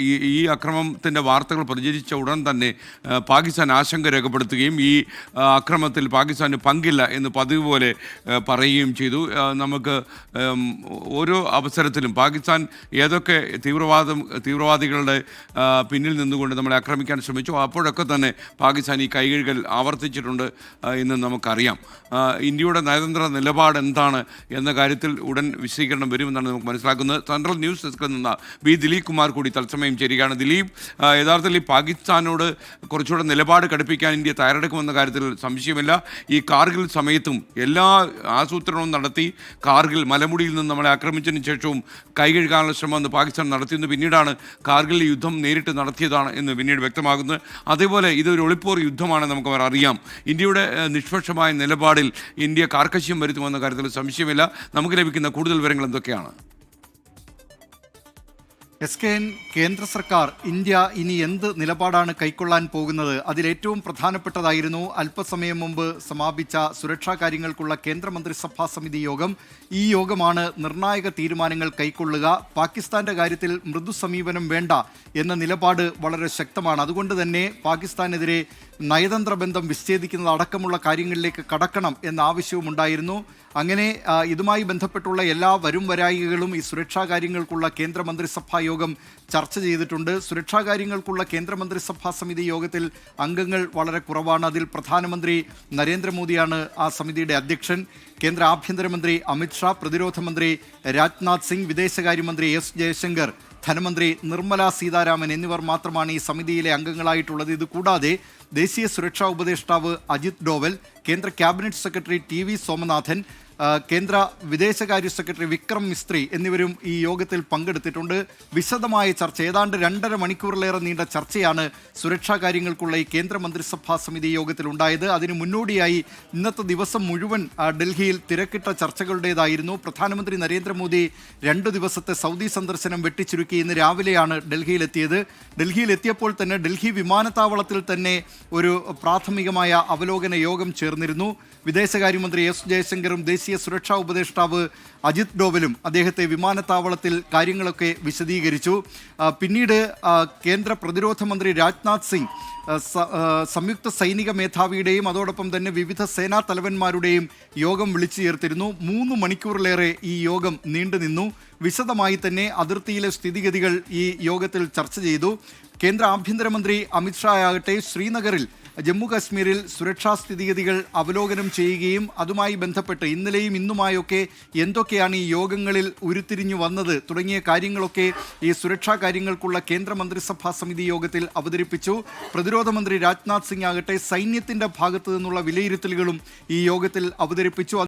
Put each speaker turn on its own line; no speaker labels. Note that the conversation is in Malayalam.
ഈ അക്രമത്തിൻ്റെ വാർത്തകൾ പ്രചരിച്ച ഉടൻ തന്നെ പാകിസ്ഥാൻ ആശങ്ക രേഖപ്പെടുത്തുകയും ഈ അക്രമത്തിൽ പാകിസ്ഥാന് പങ്കില്ല എന്ന് പതിവ് പോലെ പറയുകയും ചെയ്തു. നമുക്ക് ഓരോ അവസരത്തിലും പാകിസ്ഥാൻ ഏതൊക്കെ തീവ്രവാദികളുടെ പിന്നിൽ നിന്നുകൊണ്ട് നമ്മളെ ആക്രമിക്കാൻ ശ്രമിച്ചു, അപ്പോഴൊക്കെ തന്നെ പാകിസ്ഥാൻ ഈ കൈകഴുകൽ ആവർത്തിച്ചിട്ടുണ്ട് എന്ന് നമുക്കറിയാം. ഇന്ത്യയുടെ നയതന്ത്ര നിലപാട് എന്താണ് എന്ന കാര്യത്തിൽ ഉടൻ വിശദീകരണം വരുമെന്നാണ് നമുക്ക് മനസ്സിലാക്കുന്നത്. സെൻട്രൽ ന്യൂസ് ഡെസ്കിൽ നിന്ന് ബി ദിലീപ് കുമാർ കൂടി തത്സമയം ചേരുകയാണ്. ദിലീപ്, യഥാർത്ഥത്തിൽ ഈ പാകിസ്ഥാനോട് കുറച്ചുകൂടെ നിലപാട് കടുപ്പിക്കാൻ ഇന്ത്യ തയ്യാറെടുക്കുമെന്ന കാര്യത്തിൽ സംശയമില്ല. ഈ കാർഗിൽ സമയത്തും എല്ലാ ആസൂത്രണവും നടത്തി കാർഗിൽ മലമുടിയിൽ നിന്ന് നമ്മളെ ആക്രമിച്ചതിന് ശേഷവും കൈകഴുകാനുള്ള ശ്രമം പാകിസ്ഥാൻ നടത്തിയെന്ന് പിന്നീടാണ് കാർഗിൽ യുദ്ധം നേരിട്ട് നടത്തിയതാണ് എന്ന് പിന്നീട് വ്യക്തമാകുന്നത്. അതേപോലെ ഇതൊരു ഒളിപ്പോർ യുദ്ധമാണ് നമുക്ക് അറിയാം. ഇന്ത്യയുടെ നിഷ്പക്ഷമായ നിലപാടിൽ ഇന്ത്യ കാർക്കശ്യം വരുത്തുമെന്ന കാര്യത്തിൽ സംശയമില്ല. നമുക്ക് ലഭിക്കുന്ന കൂടുതൽ വിവരങ്ങൾ എന്തൊക്കെയാണ്?
SKN കേന്ദ്ര സർക്കാർ ഇന്ത്യ ഇനി എന്ത് നിലപാടാണ് കൈക്കൊള്ളാൻ പോകുന്നത്? അതിലേറ്റവും പ്രധാനപ്പെട്ടതായിരുന്നു അല്പസമയം മുമ്പ് സമാപിച്ച സുരക്ഷാ കാര്യങ്ങൾക്കുള്ള കേന്ദ്രമന്ത്രിസഭാ സമിതി യോഗം. ഈ യോഗമാണ് നിർണായക തീരുമാനങ്ങൾ കൈക്കൊള്ളുക. പാകിസ്ഥാന്റെ കാര്യത്തിൽ മൃദു സമീപനം വേണ്ട എന്ന നിലപാട് വളരെ ശക്തമാണ്. അതുകൊണ്ട് തന്നെ പാകിസ്ഥാനെതിരെ നയതന്ത്ര ബന്ധം വിച്ഛേദിക്കുന്നത് അടക്കമുള്ള കാര്യങ്ങളിലേക്ക് കടക്കണം എന്ന ആവശ്യവും ഉണ്ടായിരുന്നു. അങ്ങനെ ഇതുമായി ബന്ധപ്പെട്ടുള്ള എല്ലാ വരായികകളും ഈ സുരക്ഷാ കാര്യങ്ങൾക്കുള്ള കേന്ദ്രമന്ത്രിസഭാ യോഗം ചർച്ച ചെയ്തിട്ടുണ്ട്. സുരക്ഷാ കാര്യങ്ങൾക്കുള്ള കേന്ദ്രമന്ത്രിസഭാ സമിതി യോഗത്തിൽ അംഗങ്ങൾ വളരെ കുറവാണ്. അതിൽ പ്രധാനമന്ത്രി നരേന്ദ്രമോദിയാണ് ആ സമിതിയുടെ അധ്യക്ഷൻ. കേന്ദ്ര ആഭ്യന്തരമന്ത്രി അമിത്ഷാ, പ്രതിരോധ മന്ത്രി രാജ്നാഥ് സിംഗ്, വിദേശകാര്യമന്ത്രി S ജയശങ്കർ, ധനമന്ത്രി നിർമ്മല സീതാരാമൻ എന്നിവർ മാത്രമാണ് ഈ സമിതിയിലെ അംഗങ്ങളായിട്ടുള്ളത്. ഇത് കൂടാതെ ദേശീയ സുരക്ഷാ ഉപദേഷ്ടാവ് അജിത് ഡോവൽ, കേന്ദ്ര ക്യാബിനറ്റ് സെക്രട്ടറി TV സോമനാഥൻ, കേന്ദ്ര വിദേശകാര്യ സെക്രട്ടറി വിക്രം മിസ്ത്രി എന്നിവരും ഈ യോഗത്തിൽ പങ്കെടുത്തിട്ടുണ്ട്. വിശദമായ ചർച്ച, ഏതാണ്ട് 2.5 മണിക്കൂറിലേറെ നീണ്ട ചർച്ചയാണ് സുരക്ഷാ കാര്യങ്ങൾക്കുള്ള ഈ കേന്ദ്രമന്ത്രിസഭാ സമിതി യോഗത്തിൽ ഉണ്ടായത്. അതിന് മുന്നോടിയായി ഇന്നത്തെ ദിവസം മുഴുവൻ ഡൽഹിയിൽ തിരക്കിട്ട ചർച്ചകളുടേതായിരുന്നു. പ്രധാനമന്ത്രി നരേന്ദ്രമോദി 2 ദിവസത്തെ സൗദി സന്ദർശനം വെട്ടിച്ചുരുക്കി ഇന്ന് രാവിലെയാണ് ഡൽഹിയിലെത്തിയത്. ഡൽഹിയിലെത്തിയപ്പോൾ തന്നെ ഡൽഹി വിമാനത്താവളത്തിൽ തന്നെ ഒരു പ്രാഥമികമായ അവലോകന യോഗം ചേർന്നിരുന്നു. വിദേശകാര്യമന്ത്രി S ജയശങ്കറും ദേശീയ സുരക്ഷാ ഉപദേഷ്ടാവ് അജിത് ഡോവലും അദ്ദേഹത്തെ വിമാനത്താവളത്തിൽ കാര്യങ്ങളൊക്കെ വിശദീകരിച്ചു. പിന്നീട് കേന്ദ്ര പ്രതിരോധ മന്ത്രി രാജ്നാഥ് സിംഗ് സംയുക്ത സൈനിക മേധാവിയുടെയും അതോടൊപ്പം തന്നെ വിവിധ സേനാ തലവന്മാരുടെയും യോഗം വിളിച്ചു ചേർത്തിരുന്നു. 3 മണിക്കൂറിലേറെ ഈ യോഗം നീണ്ടുനിന്നു. വിശദമായി തന്നെ അതിർത്തിയിലെ സ്ഥിതിഗതികൾ ഈ യോഗത്തിൽ ചർച്ച ചെയ്തു. കേന്ദ്ര ആഭ്യന്തരമന്ത്രി അമിത്ഷാ ആകട്ടെ ശ്രീനഗറിൽ ജമ്മു കാശ്മീരിൽ സുരക്ഷാ സ്ഥിതിഗതികൾ അവലോകനം ചെയ്യുകയും അതുമായി ബന്ധപ്പെട്ട് ഇന്നലെയും ഇന്നുമായൊക്കെ എന്തൊക്കെയാണ് ഈ യോഗങ്ങളിൽ ഉരുത്തിരിഞ്ഞു വന്നത് തുടങ്ങിയ കാര്യങ്ങളൊക്കെ ഈ സുരക്ഷാ കാര്യങ്ങൾക്കുള്ള കേന്ദ്രമന്ത്രിസഭാ സമിതി യോഗത്തിൽ അവതരിപ്പിച്ചു. പ്രതിരോധ മന്ത്രി രാജ്നാഥ് സിംഗ് ആകട്ടെ സൈന്യത്തിൻ്റെ ഭാഗത്തു നിന്നുള്ള വിലയിരുത്തലുകളും ഈ യോഗത്തിൽ അവതരിപ്പിച്ചു.